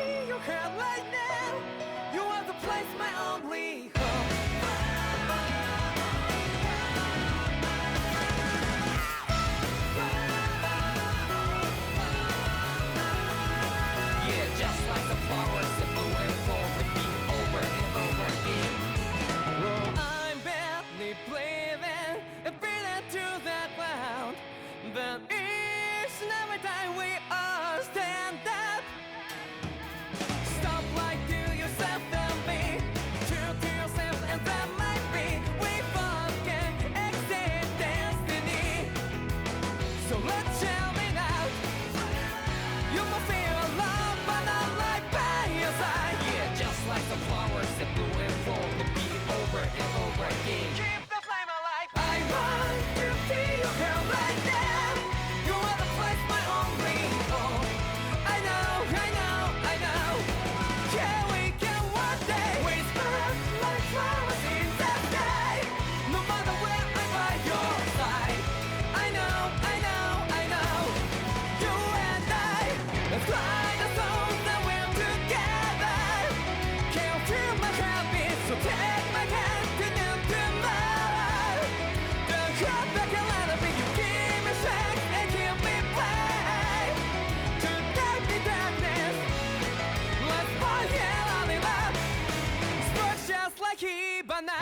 feel your head right now. You are the place, my only home. Yeah, just like the flowers that bloom and fall, repeat over and over again. Oh, I'm badly breathing and breathing to that ground, but each and every time we all stand up. Stop lying to yourself and be true to yourself, and that might be we forget exist destiny. So let's shout it out. You must feel love, but not like by your side. Yeah, just like the flowers that bloom and fall, repeat over and over again. Keep the flame alive. I want to feel your hair right now. You are the place, my only home. I know, I know, I know. Yeah, we can one day whisper like flowers in the sky. No matter where I'm by your side. I know, I know, I know. You and I, let's fly the souls that we're together. Can't feel my heartbeat, so take my hand to new tomorrow. Don't hold back and let it be. You give me strength and give me play. To take the darkness, let's find here on the love. Spark just like Hibana.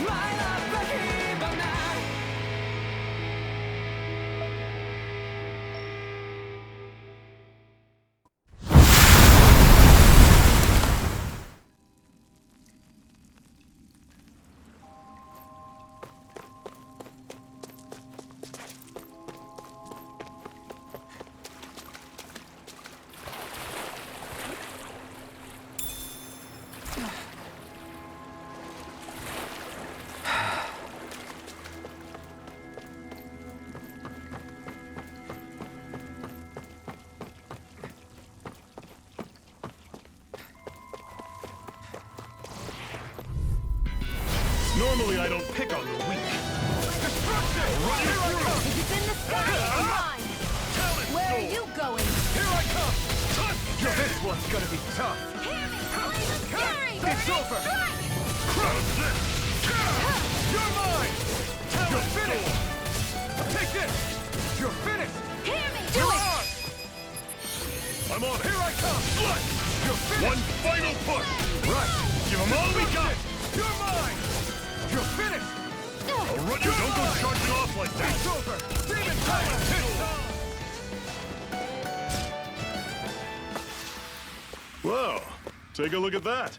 Light up like Hibana. Normally I don't pick on the weak. Destruction! Here I come! It's in the sky! Come on! Talent Where are soul! you going? Here I come! Yeah, this one's gonna be tough. Hear me! Flames of fury! It's Burning over! strike! Crush this! You're mine! You're finished! Take this! You're finished! Hear me! Do You're it! on! I'm on! Here I come! Look! You're finished! One final push! Right! Give them all we got! You're mine! You're finished! I'll run you! Don't go charging off like that! It's over! Demon time! Whoa! Take a look at that!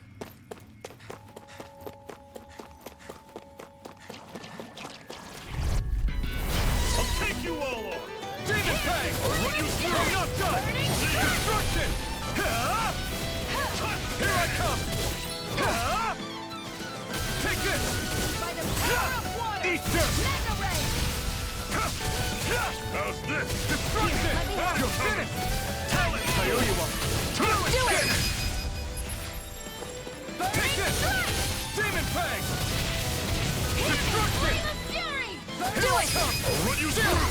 I'll take you all on! Demon Fang! I'll run you through! I'm not done! Destruction! Here I come! Take this! By the power of water! Eat this! Mega ray! How's this? Destruction! You're finished! Talent! I owe you one! Do it! Take this! Demon Fang! Destruction! Flame of fury! Here Do I it! come! I'll run you through!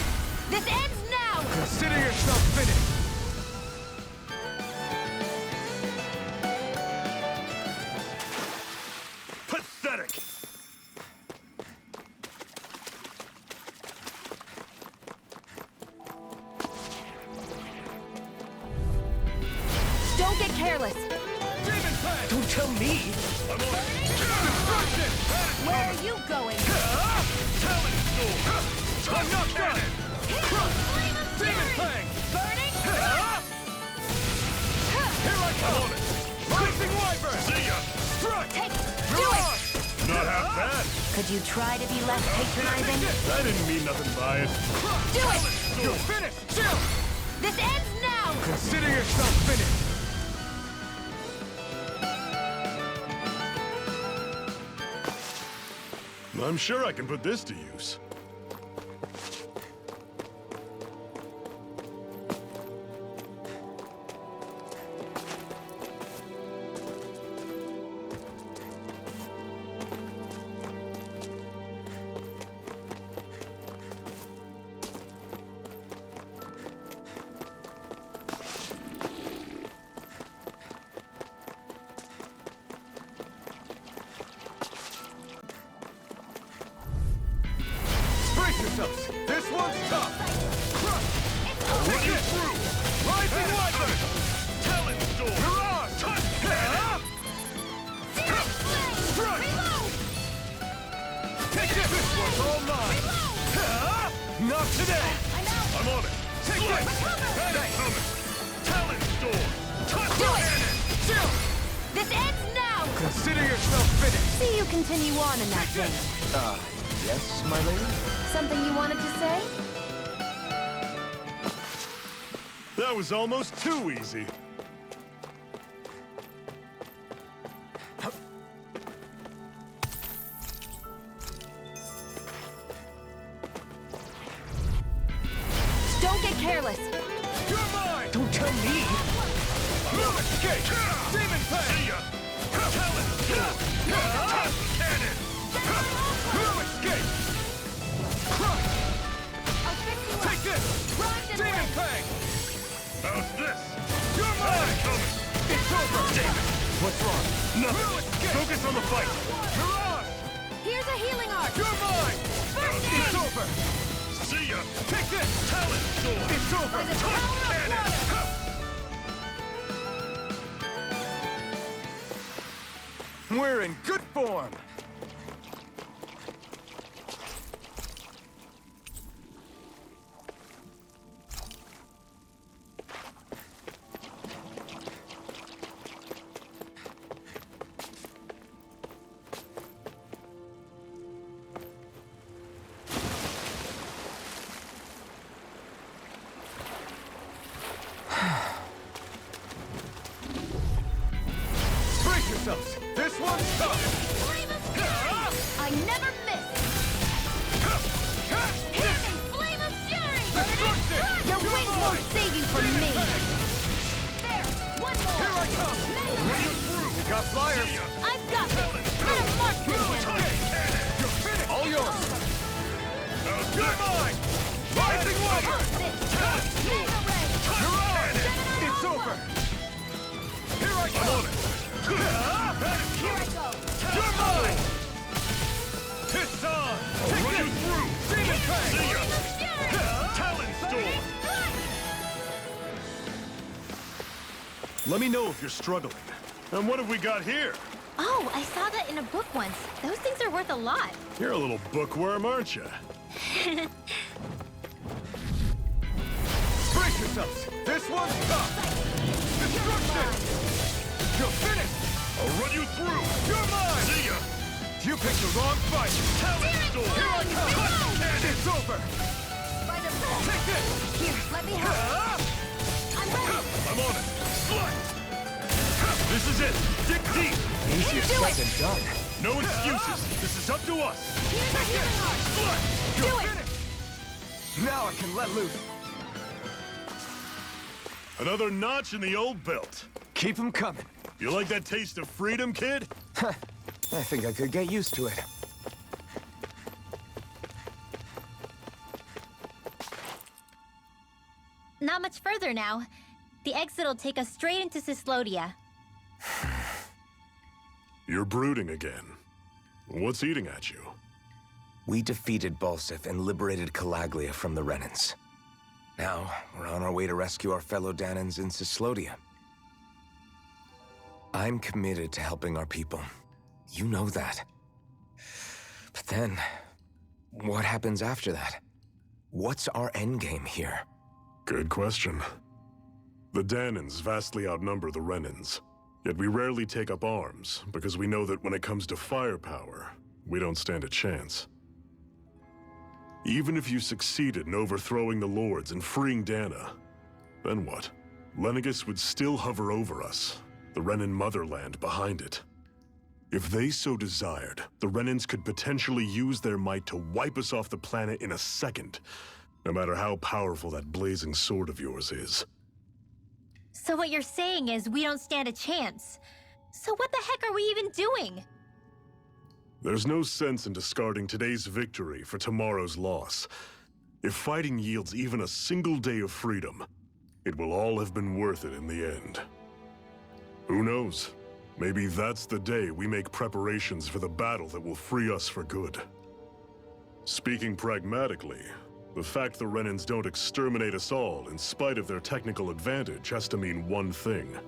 This ends now! Consider yourself finished! Pathetic! Don't get careless! Demon Fang! Don't tell me. I'm on it! Destruction! Where are you going? Talent Soul! I'm not done! Flame of Demon fury! Fang! Burning Here I come! I'm on it! Rising Wyvern! See ya! Strike! Take it! You're Do on! it! Not half bad! Could you try to be less patronizing? I didn't mean nothing by it. Do it! You're finished! Chill! This ends now! Consider yourself finished! I'm sure I can put this to use. one's tough! Crush! I'll run you through! Rising Weapon! Talon Storm! Mirage! Touch Cannon! Strike! Take this! This one's all mine! Not today! I'm on it! Take Slice! this! Panic coming! Talon Storm! Touch Do it! cannon! Chill! This ends now! Consider yourself finished! See you continue on in that vein. Yes, my lady? Something you wanted to say? That was almost too easy. Don't get careless. You're mine! Don't tell me! No escape! Demon See Fang! ya! Talon Storm! Touch cannon! No escape! Crush! I'll fix you up. Take this! Rise and Demon win. Fang! How's this? You're mine! Coming! It's over! Damn it! What's wrong? Nothing! No escape! Focus on the fight! Mirage! Here's a healing arc. You're mine! First aid. It's over! See ya! Take this! Talon Storm! It's over! By the power of Cannon! water. We're in good form! Brace yourselves! This one's tough! Flame of Fury. I never miss. Hitting Flame of Fury. Destruction! Your wings won't save you from me. There. One more. Here I come! We got flyers! I've got this. Metamorphosis. You're finished! All yours! How's You're this? mine! Rising Water! Mega Ray. Mirage! It's over! Here I I'm come! on it! Here I go. You're mine! It's on! I'll run you through! Demon Fang! See ya! Flame of Fury. Talon Storm! Let me know if you're struggling. And what have we got here? Oh, I saw that in a book once. Those things are worth a lot. You're a little bookworm, aren't you? Brace yourselves! This one's tough! Destruction! You're finished! I'll run you through! You're mine! See ya! You picked the wrong fight! Talon Storm! Here I come! It's over! By the Take this! Here, let me help. I'm ready. I'm on it! Slice! This is it! Dig deep! Easier Do said it. than done. No excuses! This is up to us! Here's a healing arc. Slice! Do You're it. finished! Now I can let loose. Another notch in the old belt. Keep them coming. You like that taste of freedom, kid? I think I could get used to it. Not much further now. The exit will take us straight into Cyslodia. You're brooding again. What's eating at you? We defeated Balsif and liberated Calaglia from the Renans. Now, we're on our way to rescue our fellow Danans in Cyslodia. I'm committed to helping our people. You know that. But then, what happens after that? What's our endgame here? Good question. The Danans vastly outnumber the Renans. Yet we rarely take up arms, because we know that when it comes to firepower, we don't stand a chance. Even if you succeeded in overthrowing the Lords and freeing Dana, then what? Lenegis would still hover over us, the Renan motherland behind it. If they so desired, the Renans could potentially use their might to wipe us off the planet in a second, no matter how powerful that blazing sword of yours is. So what you're saying is we don't stand a chance. So what the heck are we even doing? There's no sense in discarding today's victory for tomorrow's loss. If fighting yields even a single day of freedom, it will all have been worth it in the end. Who knows? Maybe that's the day we make preparations for the battle that will free us for good. Speaking pragmatically, The fact the Renans don't exterminate us all in spite of their technical advantage has to mean one thing.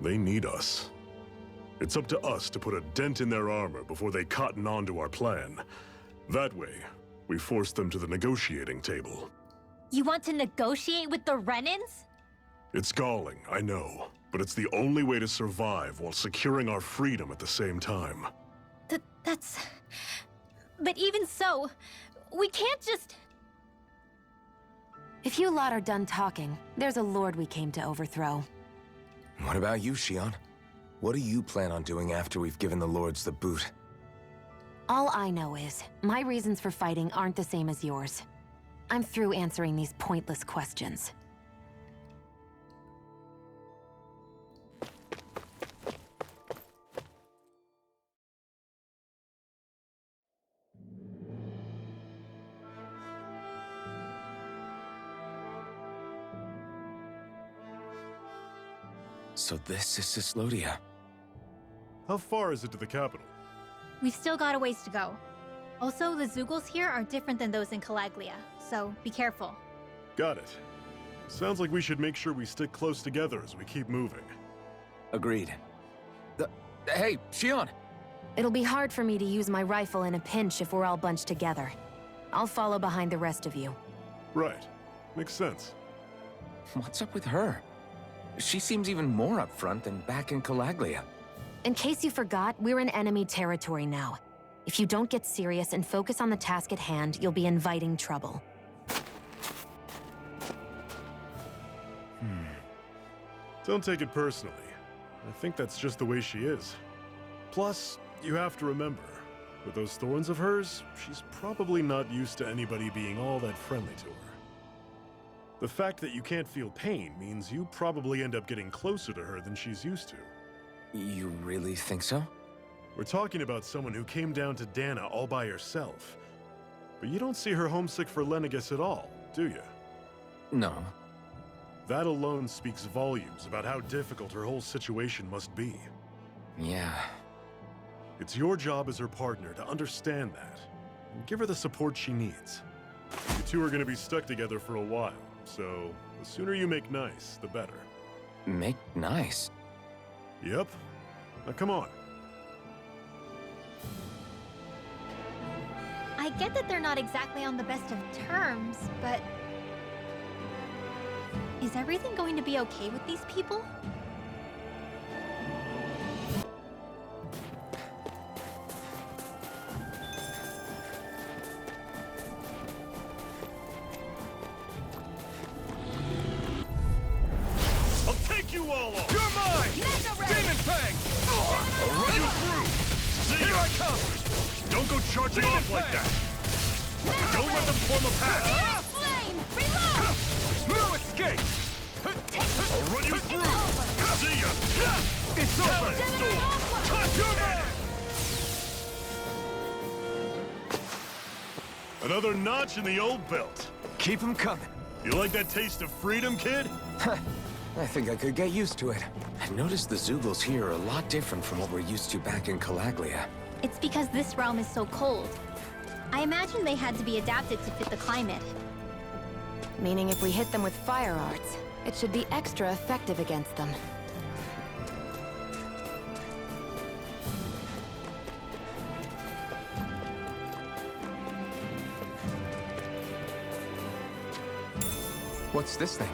They need us. It's up to us to put a dent in their armor before they cotton on to our plan. That way, we force them to the negotiating table. You want to negotiate with the Renans? It's galling, I know, but it's the only way to survive while securing our freedom at the same time. That's... But even so, we can't just... If you lot are done talking, there's a lord we came to overthrow. What about you, Shion? What do you plan on doing after we've given the lords the boot? All I know is, my reasons for fighting aren't the same as yours. I'm through answering these pointless questions. So this is Cyslodia. How far is it to the capital? We've still got a ways to go. Also, the Zeugles here are different than those in Calaglia, so be careful. Got it. Sounds like we should make sure we stick close together as we keep moving. Agreed. Hey, Shion! It'll be hard for me to use my rifle in a pinch if we're all bunched together. I'll follow behind the rest of you. Right. Makes sense. What's up with her? She seems even more upfront than back in Calaglia. In case you forgot, we're in enemy territory now. If you don't get serious and focus on the task at hand, you'll be inviting trouble. Don't take it personally. I think that's just the way she is. Plus, you have to remember, with those thorns of hers, she's probably not used to anybody being all that friendly to her. The fact that you can't feel pain means you probably end up getting closer to her than she's used to. You really think so? We're talking about someone who came down to Dana all by herself. But you don't see her homesick for Lenegis at all, do you? No. That alone speaks volumes about how difficult her whole situation must be. Yeah. It's your job as her partner to understand that, and give her the support she needs. You two are gonna be stuck together for a while, so the sooner you make nice, the better. Make nice? Yep. Now come on. I get that they're not exactly on the best of terms, but... Is everything going to be okay with these people? I'll take you all off! You're mine! Demon Fang! I'll run you through! Here I come! Don't go charging off like that! Don't let them form a path! Flame! Reload! No escape! I'll run you through! See ya! It's over! Touch your man! Another notch in the old belt. Keep them coming. You like that taste of freedom, kid? I think I could get used to it. I noticed the Zeugles here are a lot different from what we're used to back in Calaglia. It's because this realm is so cold. I imagine they had to be adapted to fit the climate. Meaning if we hit them with fire arts, it should be extra effective against them. What's this thing?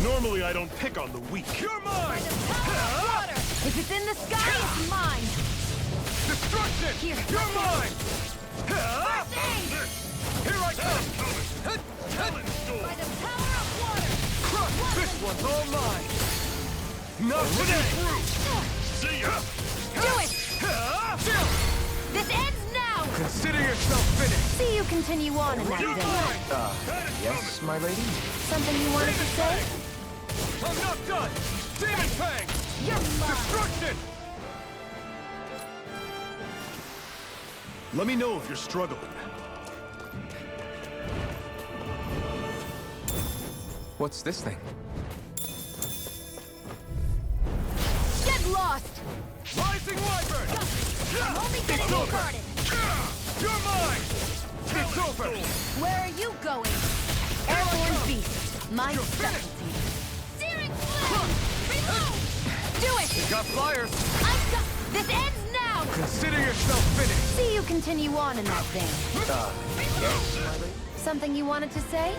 Normally I don't pick on the weak. You're mine! If it's in the sky, it's mine! Destruction! Here. You're mine! Here I come! By the power of water! Crush! This one's all mine! Not today! See ya! Do it! This ends now! Consider yourself finished! See you continue on in that You're vein. mine! Yes, my lady? Something you wanted to say? I'm not done! Demon Fang! You're mine! Destruction! Let me know if you're struggling. What's this thing? Rising Wyvern! I'm only getting It's over! started. You're mine! It's over! Where are you going? Airborne Beast, my You're finished. specialty. Searing Flame! Reload! Do it! Got flyers! I've got... This ends now! Consider yourself finished! See you continue on in that vein. Something you wanted to say?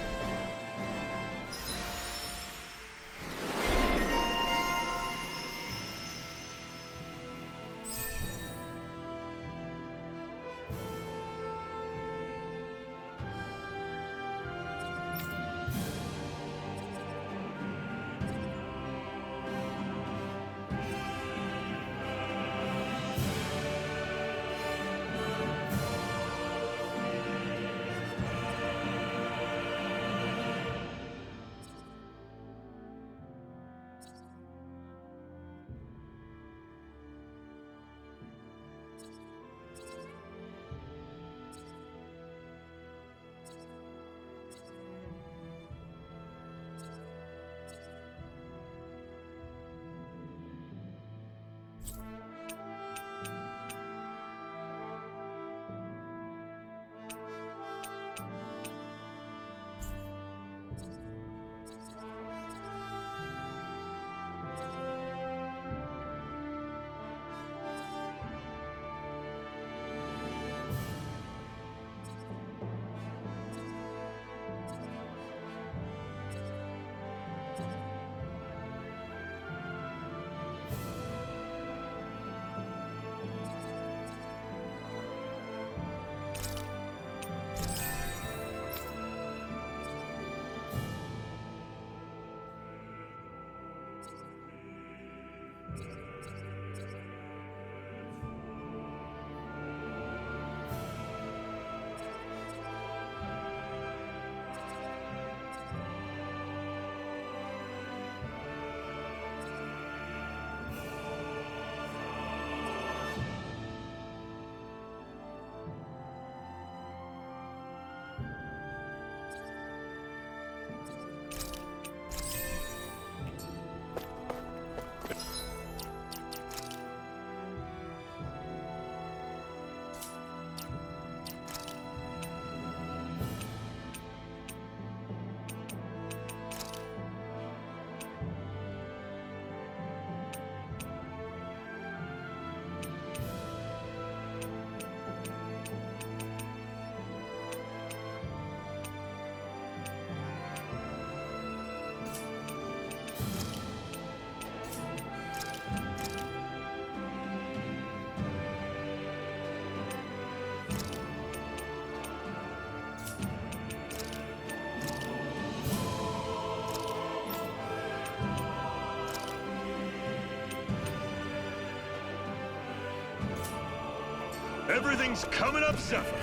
Everything's coming up, Zephyr!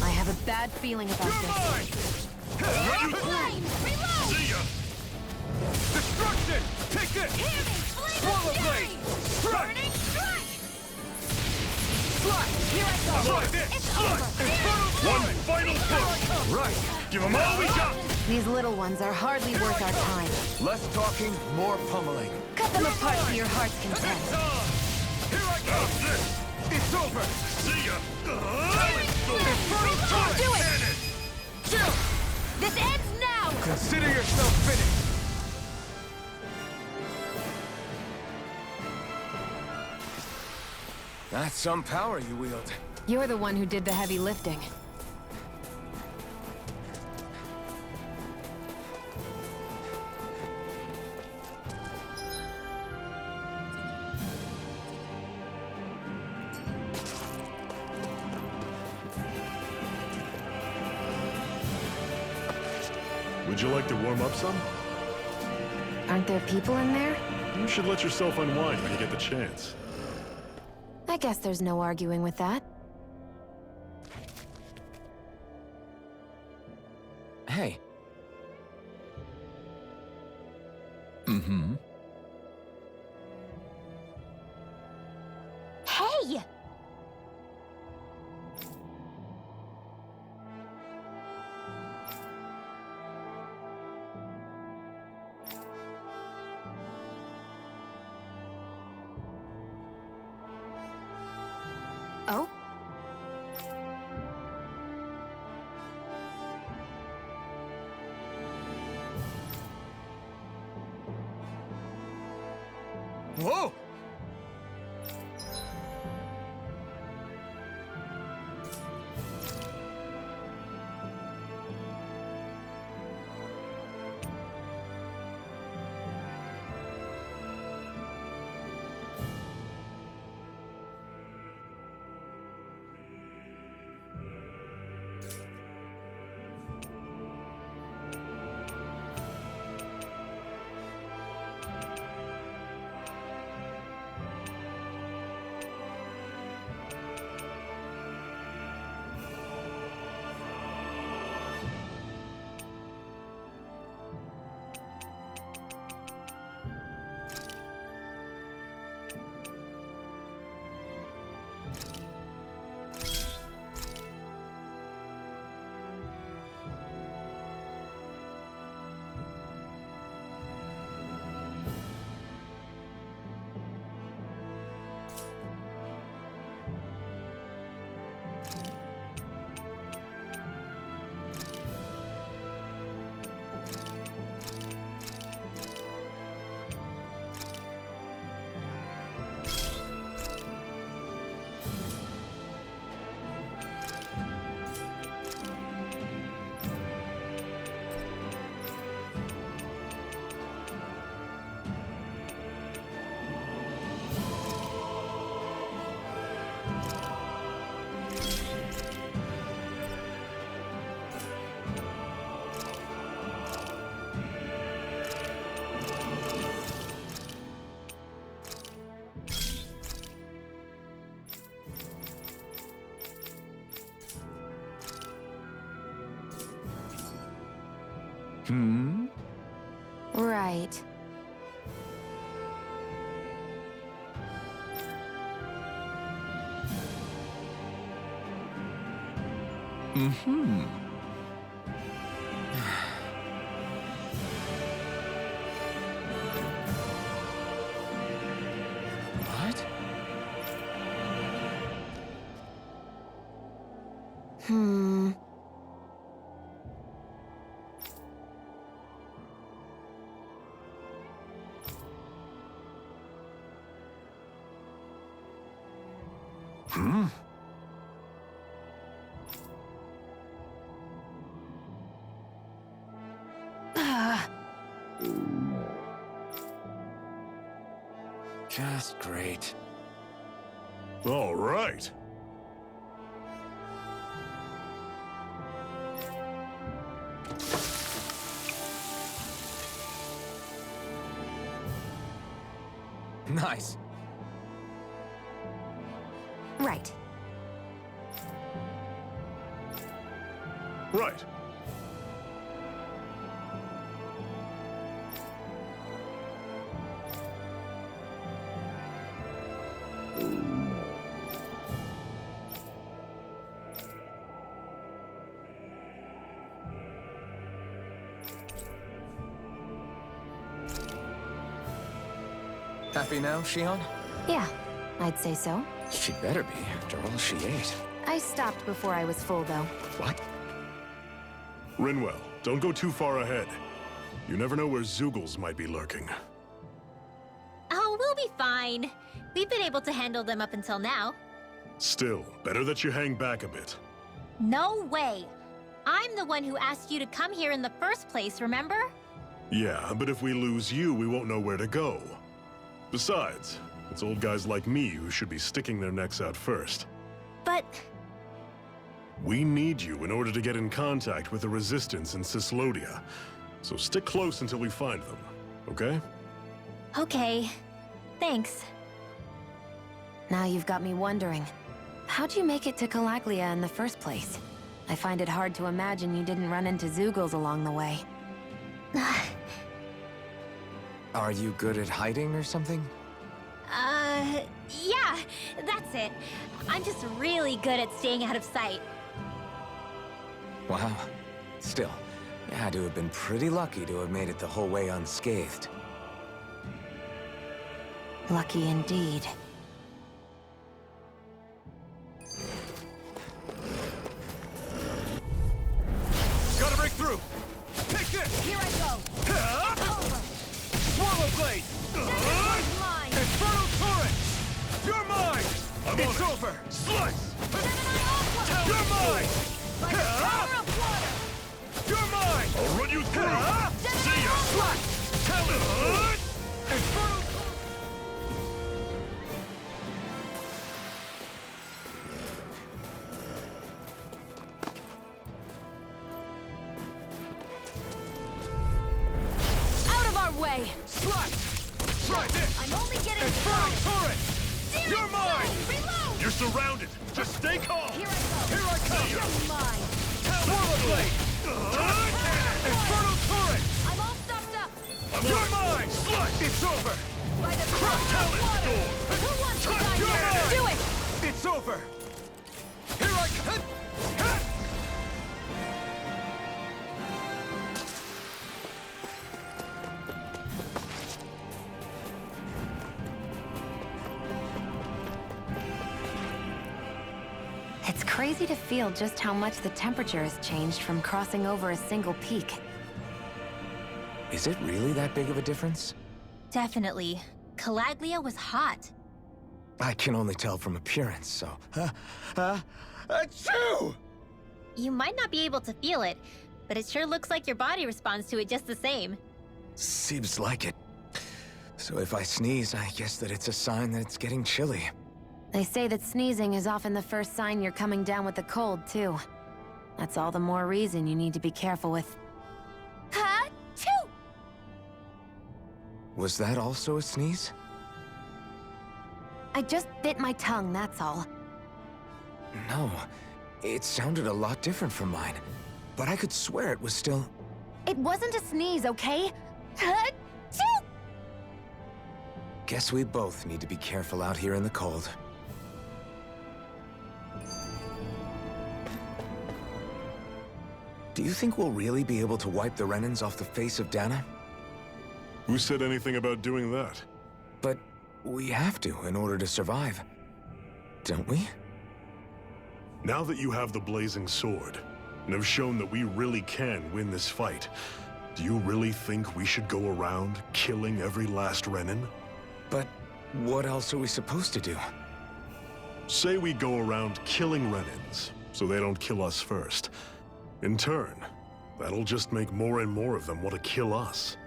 I have a bad feeling about You're this. mine! Searing Flame! Reload! See ya! Destruction! Take this! Hear me! Flame Swallow of Fury! blade! Strike! Burning Strike! Slide! Here I go! I'm on it! It's Slide! over! One final push! Right! Give them all we got! These little ones are hardly worth our time. Less talking, more pummeling. Cut them apart to your heart's content. Here I go! It's over! See ya! Do it! Cannon! Chill! This ends now! Consider yourself finished! That's some power you wield. You're the one who did the heavy lifting. Would you like to warm up some? Aren't there people in there? You should let yourself unwind when you get the chance. I guess there's no arguing with that. Hey. Hey! Oh? Whoa! Right. What? Hmm. Just great. All right. Nice. Right. Right. Happy now, Shion? Yeah, I'd say so. She better be, after all she ate. I stopped before I was full, though. What? Rinwell, don't go too far ahead. You never know where Zoogles might be lurking. Oh, we'll be fine. We've been able to handle them up until now. Still, better that you hang back a bit. No way. I'm the one who asked you to come here in the first place, remember? Yeah, but if we lose you, we won't know where to go. Besides, it's old guys like me who should be sticking their necks out first. But We need you in order to get in contact with the Resistance in Cyslodia. So stick close until we find them, okay? okay. Thanks. Now you've got me wondering. How'd you make it to Calaglia in the first place? I find it hard to imagine you didn't run into Zoogles along the way. Are you good at hiding or something? Yeah, that's it. I'm just really good at staying out of sight. Wow. Still, you had to have been pretty lucky to have made it the whole way unscathed. Lucky indeed. blade! Mine! Infernal torrent! You're mine! It's over! Slice! You're mine! Like a power of water! You're mine! I'll run you through! See ya! Slice! Tell it! Infernal... Out of our way! Slice! Try this! I'm only getting Infernal started! torrent! You're mine! Reload! You're surrounded! Just stay calm! Here I go! Here I come! You're mine! Swirl blade! Infernal torrent! I'm all stuffed up! You're mine! Slice! It's over! By the Crush power of talent water! storm! Who wants to Touch die your here? mind! Do it! It's over! Here I come! It's crazy to feel just how much the temperature has changed from crossing over a single peak. Is it really that big of a difference? Definitely. Calaglia was hot. I can only tell from appearance, so... Achoo! You might not be able to feel it, but it sure looks like your body responds to it just the same. Seems like it. So if I sneeze, I guess that it's a sign that it's getting chilly. They say that sneezing is often the first sign you're coming down with the cold, too. That's all the more reason you need to be careful with... Ha-choo! Was that also a sneeze? I just bit my tongue, that's all. No. It sounded a lot different from mine. But I could swear it was still... It wasn't a sneeze, okay? Ha-choo! Guess we both need to be careful out here in the cold. Do you think we'll really be able to wipe the Renans off the face of Dana? Who said anything about doing that? But we have to in order to survive. Don't we? Now that you have the Blazing Sword, and have shown that we really can win this fight, do you really think we should go around killing every last Renan? But what else are we supposed to do? Say we go around killing Renans, so they don't kill us first. In turn, that'll just make more and more of them want to kill us.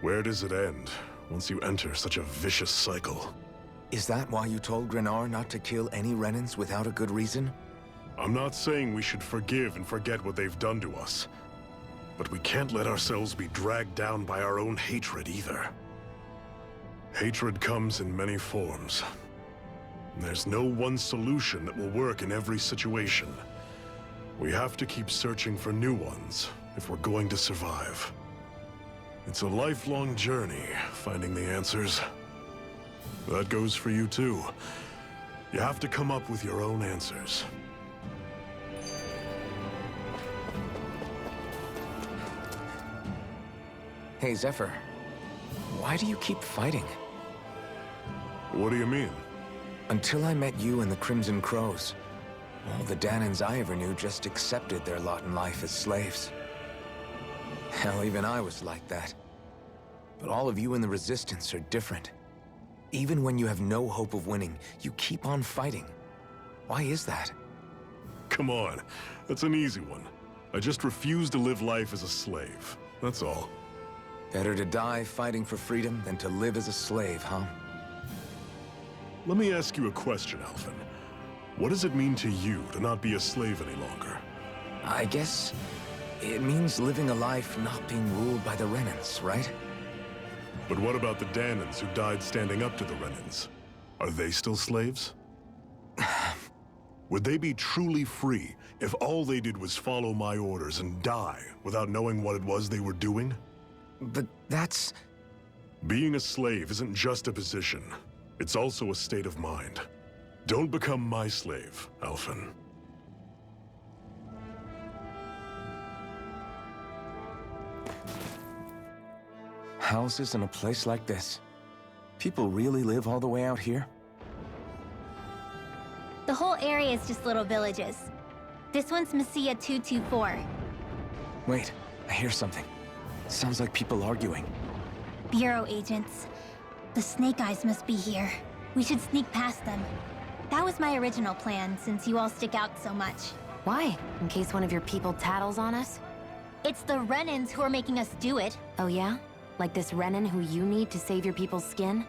Where does it end, once you enter such a vicious cycle? Is that why you told Grenar not to kill any Renans without a good reason? I'm not saying we should forgive and forget what they've done to us. But we can't let ourselves be dragged down by our own hatred either. Hatred comes in many forms. There's no one solution that will work in every situation. We have to keep searching for new ones if we're going to survive. It's a lifelong journey, finding the answers. That goes for you too. You have to come up with your own answers. Hey, Zephyr. Why do you keep fighting? What do you mean? Until I met you and the Crimson Crows, all the Danans I ever knew just accepted their lot in life as slaves. Hell, even I was like that. But all of you in the Resistance are different. Even when you have no hope of winning, you keep on fighting. Why is that? Come on, that's an easy one. I just refuse to live life as a slave, that's all. Better to die fighting for freedom than to live as a slave, huh? Let me ask you a question, Alphen. What does it mean to you to not be a slave any longer? I guess it means living a life not being ruled by the Renans, right? But what about the Danans who died standing up to the Renans? Are they still slaves? Would they be truly free if all they did was follow my orders and die without knowing what it was they were doing? But that's... Being a slave isn't just a position. It's also a state of mind. Don't become my slave, Alphen. Houses in a place like this. People really live all the way out here? The whole area is just little villages. This one's Messia 224. Wait, I hear something. Sounds like people arguing. Bureau agents. The Snake Eyes must be here. We should sneak past them. That was my original plan, since you all stick out so much. Why? In case one of your people tattles on us? It's the Renans who are making us do it. Oh yeah? Like this Renan who you need to save your people's skin?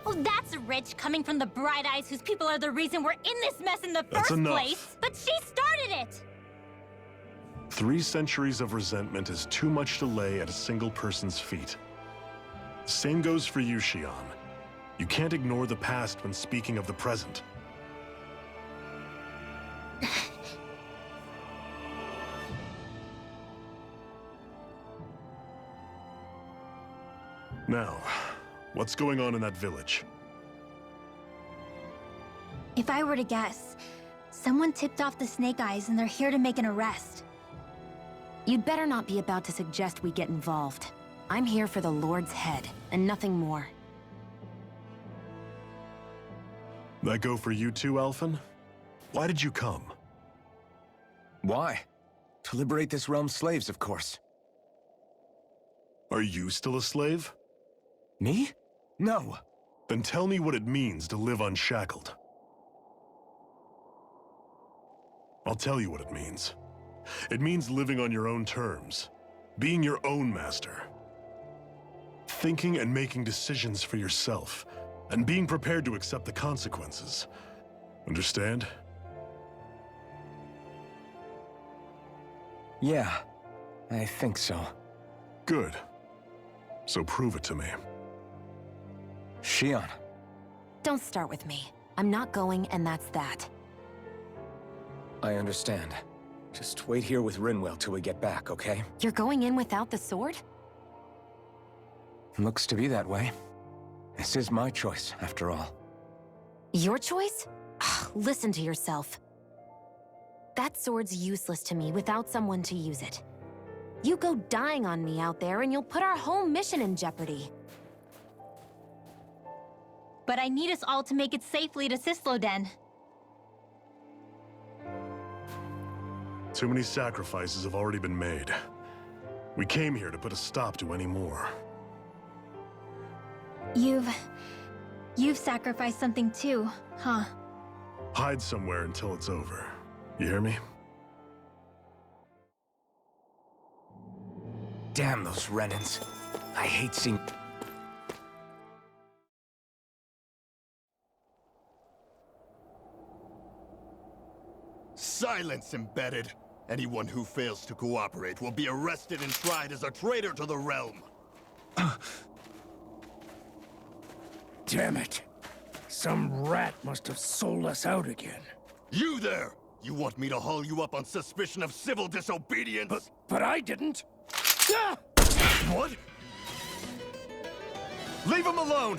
Oh, that's rich, coming from the Bright Eyes whose people are the reason we're in this mess in the That's first enough. place. But she started it! 3 centuries of resentment is too much to lay at a single person's feet. Same goes for you, Xion. You can't ignore the past when speaking of the present. Now, what's going on in that village? If I were to guess, someone tipped off the Snake Eyes and they're here to make an arrest. You'd better not be about to suggest we get involved. I'm here for the Lord's head, and nothing more. That go for you too, Alphen? Why did you come? Why? To liberate this realm's slaves, of course. Are you still a slave? Me? No. Then tell me what it means to live unshackled. I'll tell you what it means. It means living on your own terms, being your own master. Thinking and making decisions for yourself, and being prepared to accept the consequences. Understand? Yeah, I think so. Good. So prove it to me. Xion. Don't start with me. I'm not going, and that's that. I understand. Just wait here with Rinwell till we get back, okay? You're going in without the sword? Looks to be that way. This is my choice, after all. Your choice? Listen to yourself. That sword's useless to me without someone to use it. You go dying on me out there and you'll put our whole mission in jeopardy. But I need us all to make it safely to Sisloden. Too many sacrifices have already been made. We came here to put a stop to any more. You've sacrificed something too, huh? Hide somewhere until it's over. You hear me? Damn those Renans. I hate seeing... Silence, Embedded! Anyone who fails to cooperate will be arrested and tried as a traitor to the realm. Damn it. Some rat must have sold us out again. You there! You want me to haul you up on suspicion of civil disobedience? But I didn't. Ah! What? Leave him alone!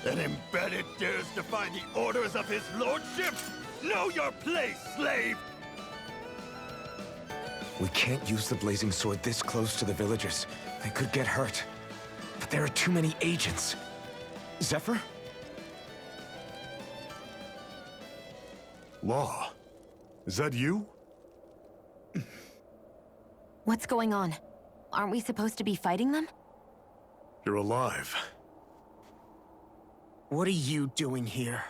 An Embedded dares defy the orders of his lordship? Know your place, slave! We can't use the blazing sword this close to the villagers. They could get hurt. But there are too many agents. Zephyr? Law. Is that you? What's going on? Aren't we supposed to be fighting them? You're alive. What are you doing here?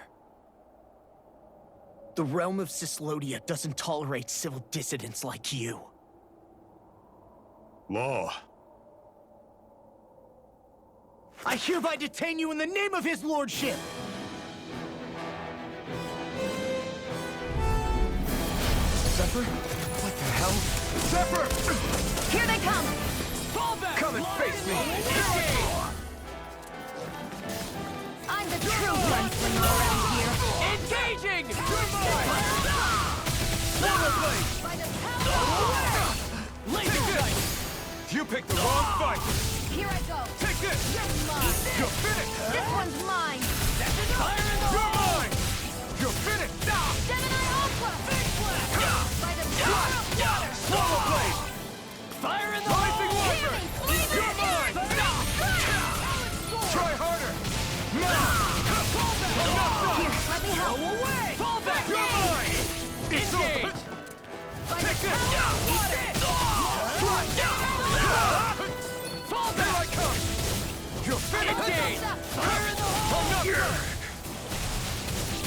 The realm of Cyslodia doesn't tolerate civil dissidents like you. Law. I hereby detain you in the name of his lordship! Zephyr? What the hell? Zephyr! Here they come! Fall back! Come and face me! I'm the true gunslinger around here! Engaging! You picked the wrong fight! Here I go! Take this! You're mine! You're finished! This one's mine! You're mine! You're finished! Gemini Ultra! Big Blast! By the power of water! Swallow blade! Fire in the Rising hole! Wyvern! You're mine! Try harder! Here, let me help! Away! Fall back! You're mine! Engage! By the Take this! power of water!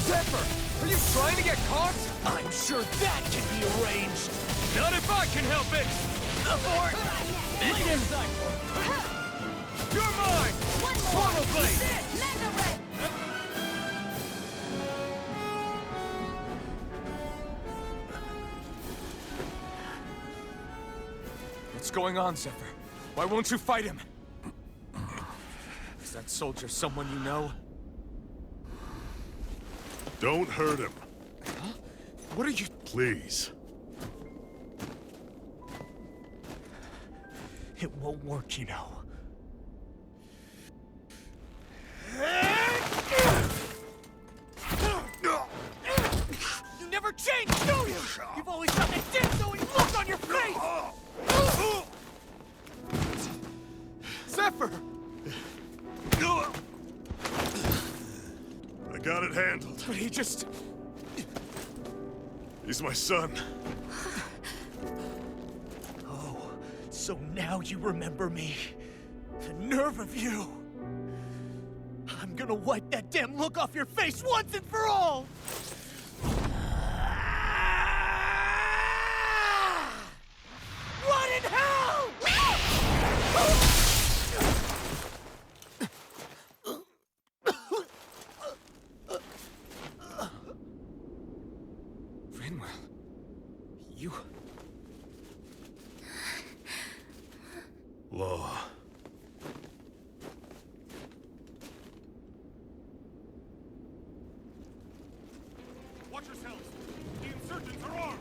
Zephyr, are you trying to get caught? I'm sure that can be arranged. Not if I can help it! Abort! Mission! You're mine! Swallow blade! What's going on, Zephyr? Why won't you fight him? Is that soldier someone you know? Don't hurt him, Huh? What are you... please. It won't work, you know. You never change, do you? You've always got that dead-knowing look on your face! Zephyr! I got it handled. But he just... He's my son. Oh, so now you remember me. The nerve of you. I'm gonna wipe that damn look off your face once and for all! What in hell?! Rinwell... You... Law. Watch yourselves! The insurgents are armed!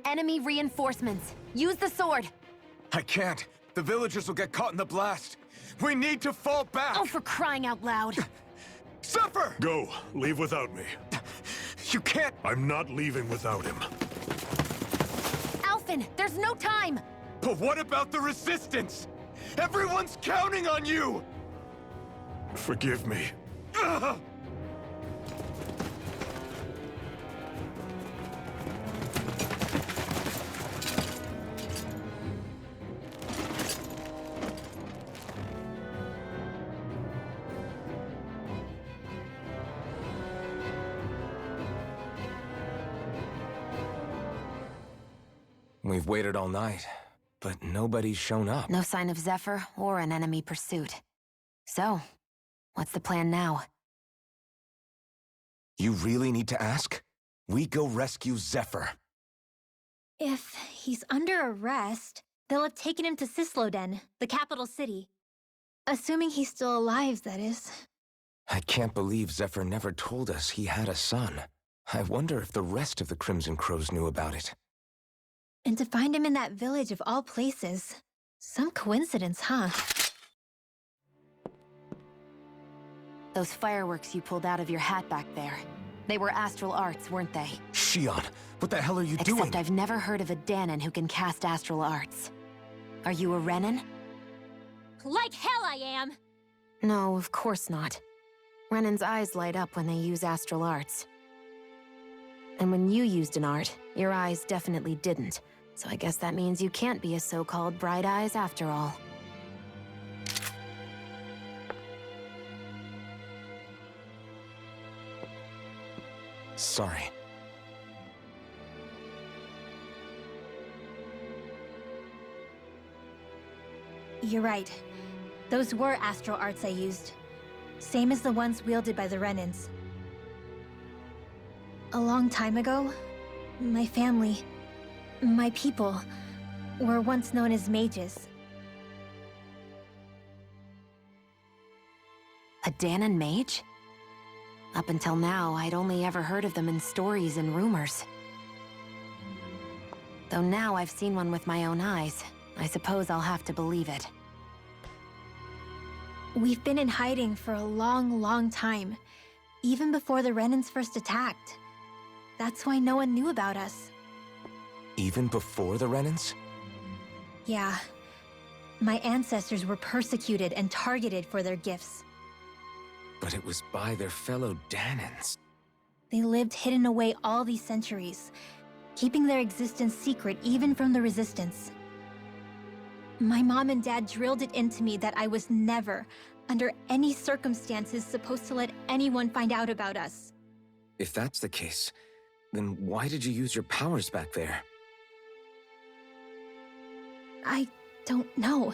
Enemy reinforcements. Use the sword. I can't. The villagers will get caught in the blast. We need to fall back! Oh, for crying out loud. Zephyr! Go. Leave without me. You can't... I'm not leaving without him. Alphen, there's no time. But what about the resistance? Everyone's counting on you! Forgive me. Ugh! We've waited all night, but nobody's shown up. No sign of Zephyr or an enemy pursuit. So, what's the plan now? You really need to ask? We go rescue Zephyr. If he's under arrest, they'll have taken him to Cisloden, the capital city. Assuming he's still alive, that is. I can't believe Zephyr never told us he had a son. I wonder if the rest of the Crimson Crows knew about it. And to find him in that village of all places. Some coincidence, huh? Those fireworks you pulled out of your hat back there. They were astral arts, weren't they? Shion, what the hell are you doing? Except I've never heard of a Dahnan who can cast astral arts. Are you a Renan? Like hell I am! No, of course not. Renan's eyes light up when they use astral arts. And when you used an art, your eyes definitely didn't. So I guess that means you can't be a so-called Bright Eyes after all. Sorry. You're right. Those were astral arts I used. Same as the ones wielded by the Renans. A long time ago, my family, my people, were once known as mages. A Dahnan mage? Up until now, I'd only ever heard of them in stories and rumors. Though now I've seen one with my own eyes, I suppose I'll have to believe it. We've been in hiding for a long, long time. Even before the Renans first attacked. That's why no one knew about us. Even before the Renans? Yeah. My ancestors were persecuted and targeted for their gifts. But it was by their fellow Dahnans. They lived hidden away all these centuries, keeping their existence secret even from the Resistance. My mom and dad drilled it into me that I was never under any circumstances, supposed to let anyone find out about us. If that's the case, then why did you use your powers back there? I don't know.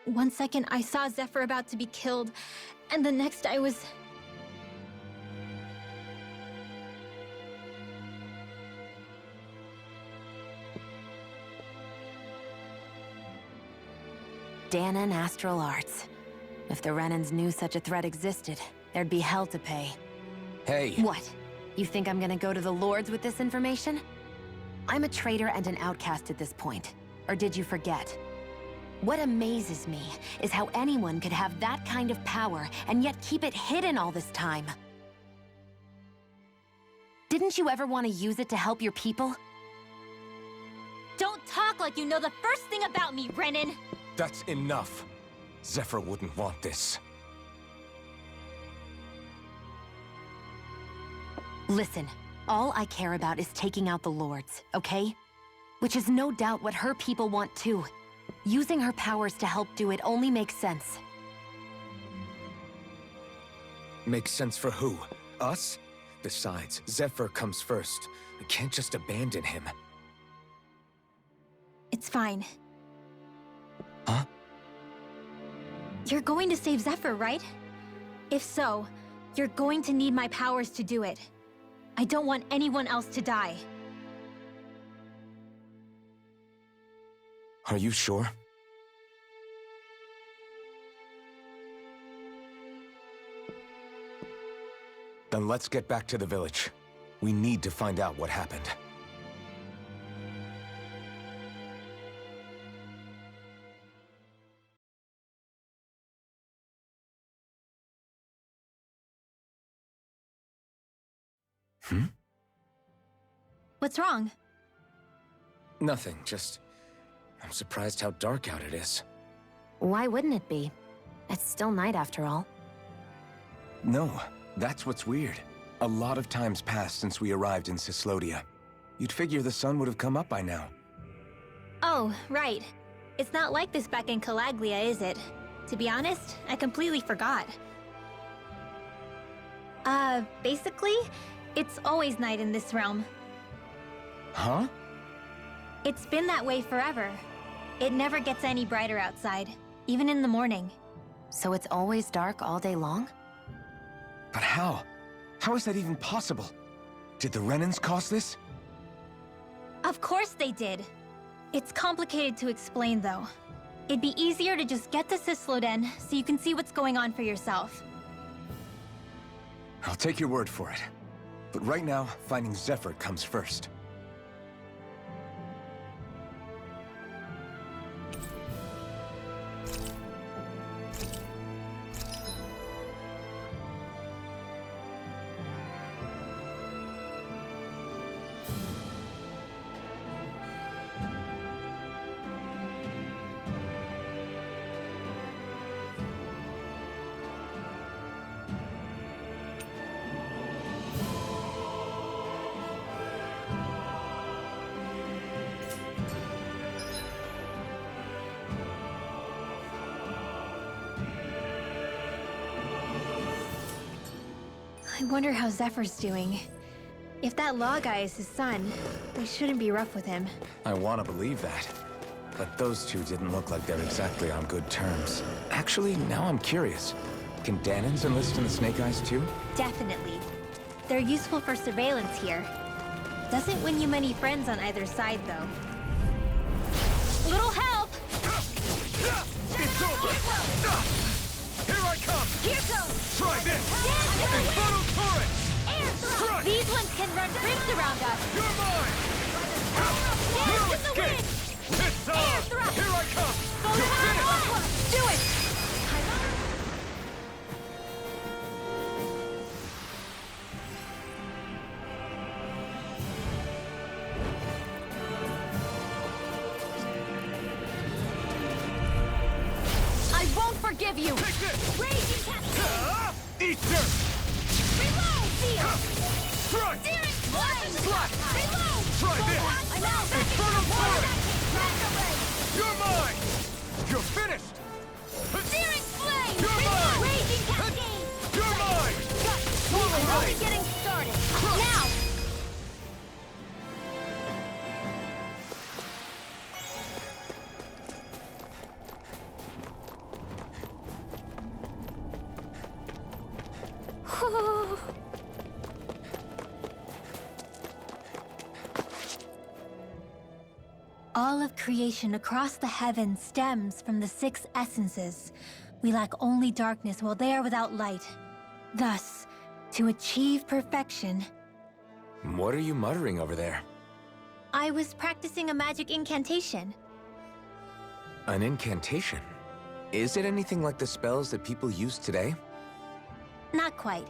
One second I saw Zephyr about to be killed, and the next I was... Dahnan Astral Arts. If the Renans knew such a threat existed, there'd be hell to pay. Hey! What? You think I'm gonna go to the Lords with this information? I'm a traitor and an outcast at this point. Or did you forget? What amazes me is how anyone could have that kind of power and yet keep it hidden all this time. Didn't you ever want to use it to help your people? Don't talk like you know the first thing about me, Renan! That's enough. Zephyr wouldn't want this. Listen, all I care about is taking out the Lords, okay? Which is no doubt what her people want too. Using her powers to help do it only makes sense. Makes sense for who? Us? Besides, Zephyr comes first. We can't just abandon him. It's fine. Huh? You're going to save Zephyr, right? If so, you're going to need my powers to do it. I don't want anyone else to die. Are you sure? Then let's get back to the village. We need to find out what happened. What's wrong? Nothing, just... I'm surprised how dark out it is. Why wouldn't it be? It's still night after all. No, that's what's weird. A lot of time's passed since we arrived in Cyslodia. You'd figure the sun would have come up by now. Oh, right. It's not like this back in Calaglia, is it? To be honest, I completely forgot. Basically, it's always night in this realm. Huh? It's been that way forever. It never gets any brighter outside, even in the morning. So it's always dark all day long? But how? How is that even possible? Did the Renans cause this? Of course they did. It's complicated to explain, though. It'd be easier to just get to Cysloden so you can see what's going on for yourself. I'll take your word for it. But right now, finding Zephyr comes first. I wonder how Zephyr's doing. If that law guy is his son, they shouldn't be rough with him. I want to believe that. But those two didn't look like they're exactly on good terms. Actually, now I'm curious. Can Dahnans enlist in the Snake Eyes too? Definitely. They're useful for surveillance here. Doesn't win you many friends on either side, though. Little help! It's over! Here I come! Here goes! Try this! Infernal Torrent! Air thrust! Strike! These ones can run rings around us! You're mine! Dance No in the escape! wind! It's on! Air thrust! Here I come! Go You're to finished! Aqua! Do it! I won't forgive you! Take this! Raging Cascade! Eat dirt! Reload! Seal! Strike! Searing Flame! Slap! Reload! Try this! I'm out! Infernal Torrent! Retrograde! You're mine! You're finished! Searing Flame! You're mine! We're only getting started. Now! All of creation across the heavens stems from the 6 essences. We lack only darkness while they are without light. Thus, to achieve perfection, What are you muttering over there? I was practicing a magic incantation. An incantation? Is it anything like the spells that people use today? Not quite.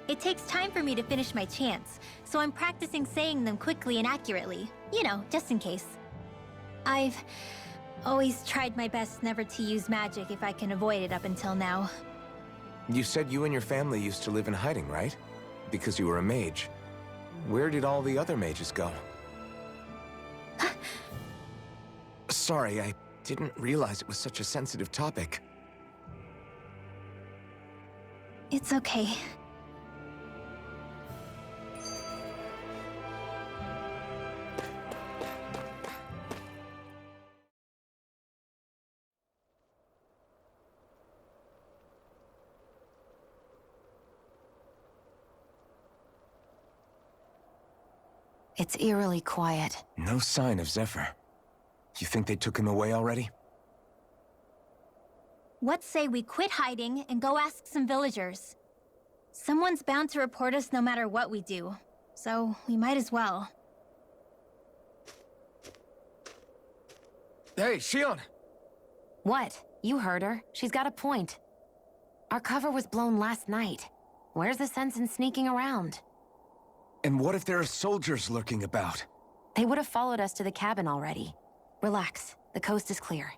It takes time for me to finish my chants, so I'm practicing saying them quickly and accurately. You know, just in case. I've always tried my best never to use magic if I can avoid it up until now. You said you and your family used to live in hiding, right? Because you were a mage. Where did all the other mages go? Sorry, I didn't realize it was such a sensitive topic. It's okay. It's eerily quiet. No sign of Zephyr. You think they took him away already? What say we quit hiding and go ask some villagers? Someone's bound to report us no matter what we do, so we might as well. Hey, Shion! What? You heard her. She's got a point. Our cover was blown last night. Where's the sense in sneaking around? And what if there are soldiers lurking about? They would have followed us to the cabin already. Relax. The coast is clear.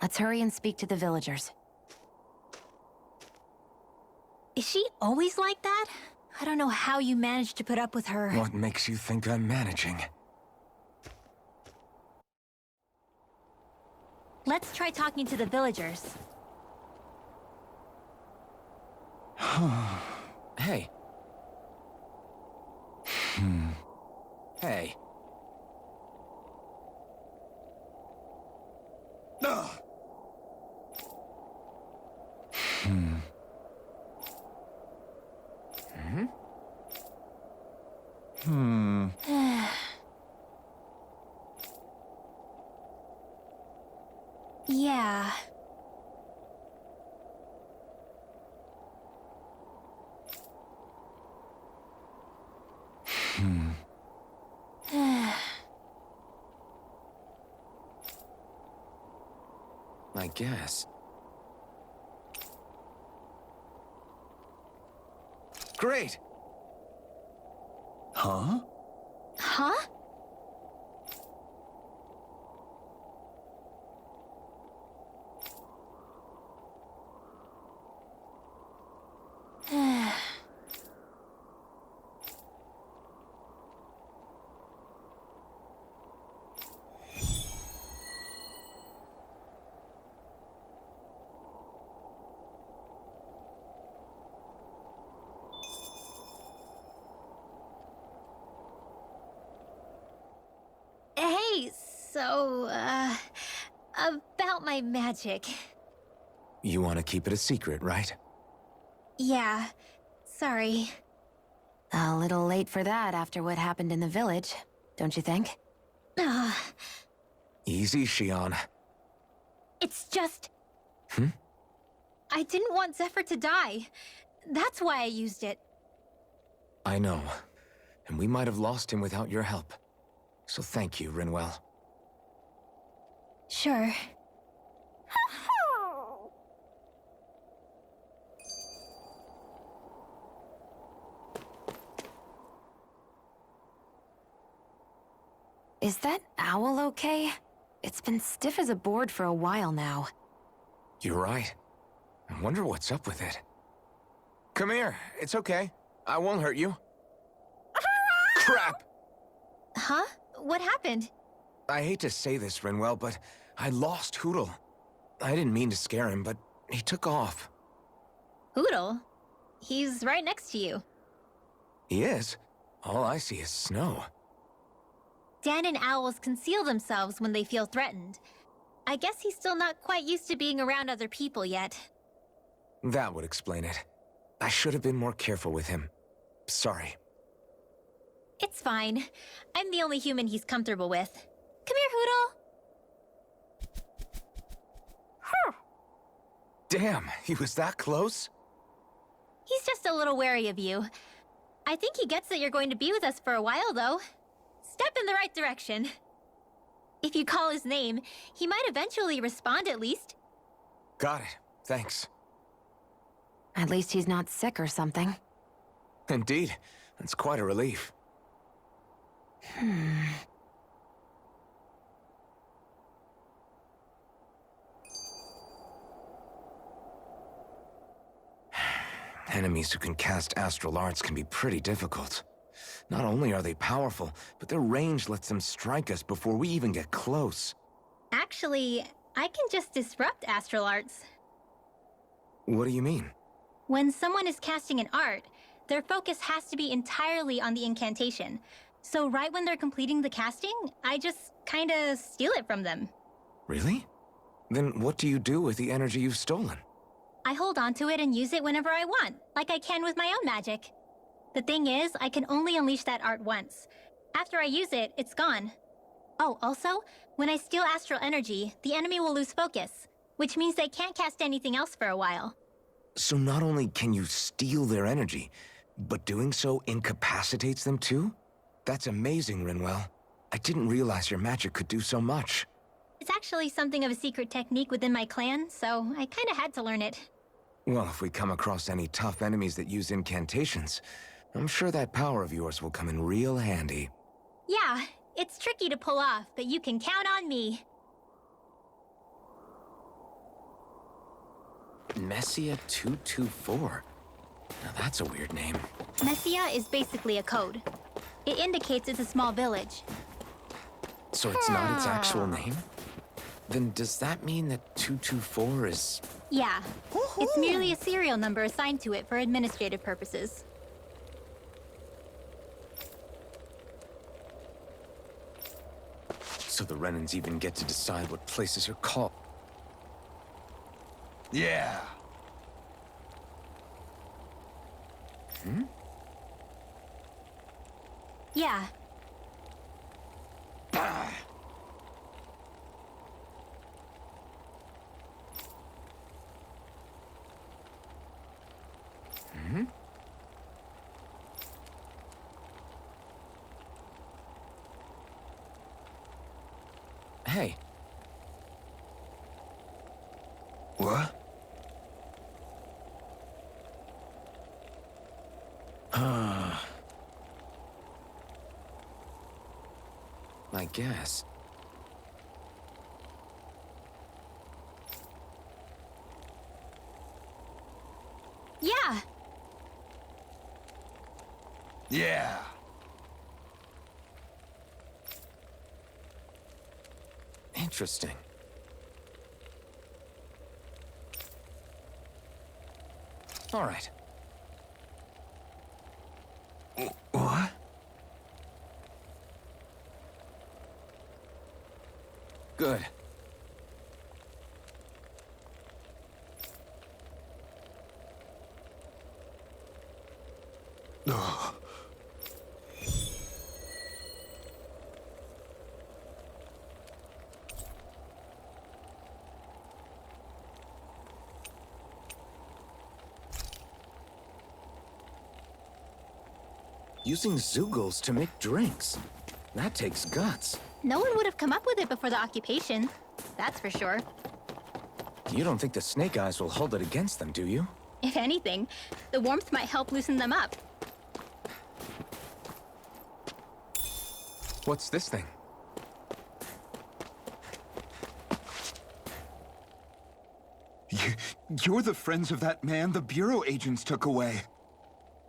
Let's hurry and speak to the villagers. Is she always like that? I don't know how you managed to put up with her. What makes you think I'm managing? Let's try talking to the villagers. Hey. Hey. Yeah. I guess. Great! Huh? Huh? Hey, so, about my magic. You want to keep it a secret, right? Yeah, sorry. A little late for that after what happened in the village, don't you think? Easy, Shion. It's just... I didn't want Zephyr to die. That's why I used it. I know. And we might have lost him without your help. So thank you, Rinwell. Sure. Is that owl okay? It's been stiff as a board for a while now. You're right. I wonder what's up with it. Come here. It's okay. I won't hurt you. Crap! Huh? What happened? I hate to say this, Rinwell, but I lost Hootle. I didn't mean to scare him, but he took off. Hootle? He's right next to you. He is? All I see is snow. Dan and owls conceal themselves when they feel threatened. I guess he's still not quite used to being around other people yet. That would explain it. I should have been more careful with him. Sorry. It's fine. I'm the only human he's comfortable with. Come here, Hootle. Damn, he was that close? He's just a little wary of you. I think he gets that you're going to be with us for a while, though. Step in the right direction. If you call his name, he might eventually respond at least. Got it. Thanks. At least he's not sick or something. Indeed. That's quite a relief. Enemies who can cast astral arts can be pretty difficult. Not only are they powerful, but their range lets them strike us before we even get close. Actually, I can just disrupt astral arts. What do you mean? When someone is casting an art, their focus has to be entirely on the incantation. So right when they're completing the casting, I just kinda steal it from them. Really? Then what do you do with the energy you've stolen? I hold on to it and use it whenever I want, like I can with my own magic. The thing is, I can only unleash that art once. After I use it, it's gone. Oh, also, when I steal astral energy, the enemy will lose focus, which means they can't cast anything else for a while. So not only can you steal their energy, but doing so incapacitates them too? That's amazing, Rinwell. I didn't realize your magic could do so much. It's actually something of a secret technique within my clan, so I kinda had to learn it. Well, if we come across any tough enemies that use incantations, I'm sure that power of yours will come in real handy. Yeah, it's tricky to pull off, but you can count on me. Messia 224. Now that's a weird name. Messia is basically a code. It indicates it's a small village. So it's not its actual name? Then does that mean that 224 is... Yeah, it's merely a serial number assigned to it for administrative purposes. So the Renans even get to decide what places are called. Yeah. Yeah. Hey. What? I guess. Yeah! Yeah. Interesting. All right. What? Good. Ugh. Using Zeugles to make drinks. That takes guts. No one would have come up with it before the occupation. That's for sure. You don't think the Snake Eyes will hold it against them, do you? If anything, the warmth might help loosen them up. What's this thing? You're the friends of that man the Bureau agents took away.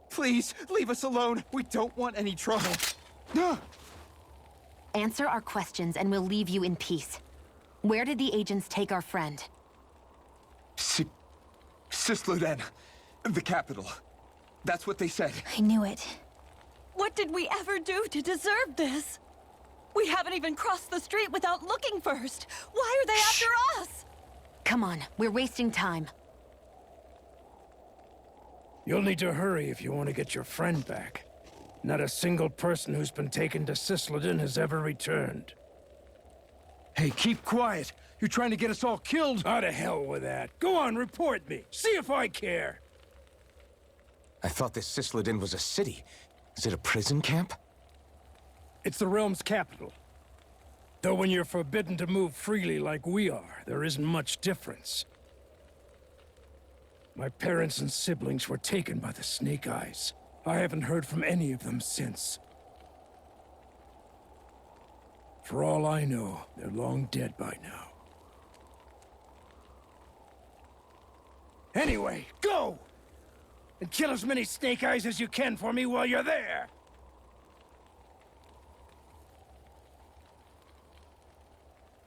Please, leave us alone. We don't want any trouble. Answer our questions and we'll leave you in peace. Where did the agents take our friend? Cisloden, the capital. That's what they said. I knew it. What did we ever do to deserve this? We haven't even crossed the street without looking first. Why are they after us? Come on, we're wasting time. You'll need to hurry if you want to get your friend back. Not a single person who's been taken to Cisloden has ever returned. Hey, keep quiet. You're trying to get us all killed. How to hell with that. Go on, report me. See if I care. I thought this Cisloden was a city. Is it a prison camp? It's the realm's capital. Though when you're forbidden to move freely like we are, there isn't much difference. My parents and siblings were taken by the Snake Eyes. I haven't heard from any of them since. For all I know, they're long dead by now. Anyway, go! And kill as many Snake Eyes as you can for me while you're there!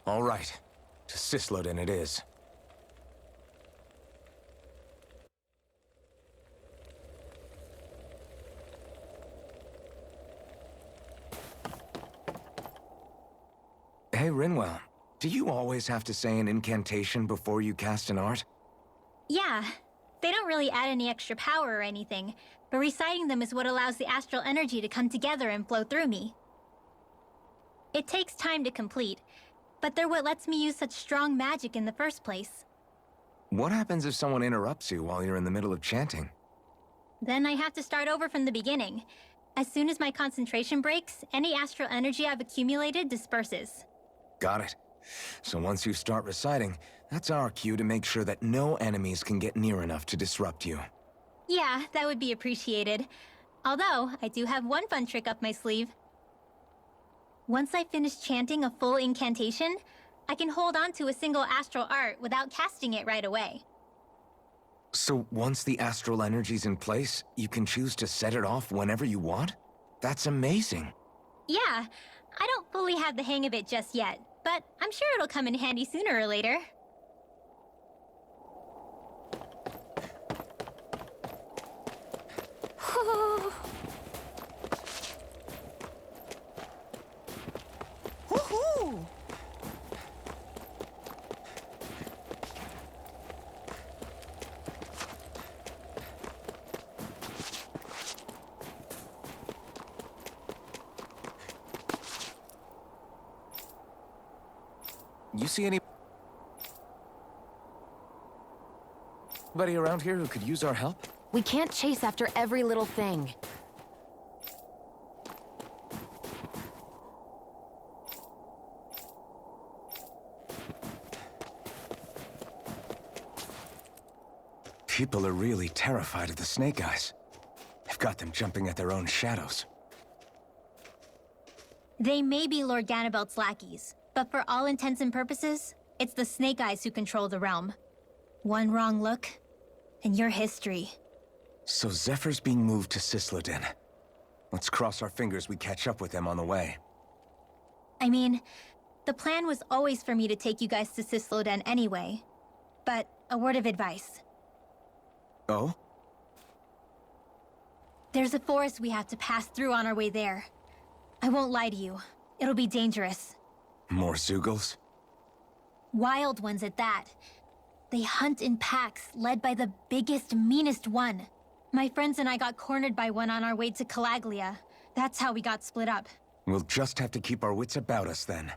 All right. To Cisloden it is. Hey, Rinwell. Do you always have to say an incantation before you cast an art? Yeah, they don't really add any extra power or anything, but reciting them is what allows the astral energy to come together and flow through me. It takes time to complete, but they're what lets me use such strong magic in the first place. What happens if someone interrupts you while you're in the middle of chanting? Then I have to start over from the beginning. As soon as my concentration breaks, any astral energy I've accumulated disperses. Got it. So once you start reciting, that's our cue to make sure that no enemies can get near enough to disrupt you. Yeah, that would be appreciated. Although, I do have one fun trick up my sleeve. Once I finish chanting a full incantation, I can hold on to a single astral art without casting it right away. So once the astral energy's in place, you can choose to set it off whenever you want? That's amazing. Yeah, I don't fully have the hang of it just yet, but I'm sure it'll come in handy sooner or later. Woohoo! You see anybody around here who could use our help? We can't chase after every little thing. People are really terrified of the Snake Eyes. They've got them jumping at their own shadows. They may be Lord Ganabelt's lackeys, but for all intents and purposes, it's the Snake Eyes who control the realm. One wrong look, and you're history. So Zephyr's being moved to Cisloden. Let's cross our fingers we catch up with them on the way. I mean, the plan was always for me to take you guys to Cisloden anyway. But a word of advice. Oh? There's a forest we have to pass through on our way there. I won't lie to you. It'll be dangerous. More Zeugles? Wild ones at that. They hunt in packs, led by the biggest, meanest one. My friends and I got cornered by one on our way to Calaglia. That's how we got split up. We'll just have to keep our wits about us then.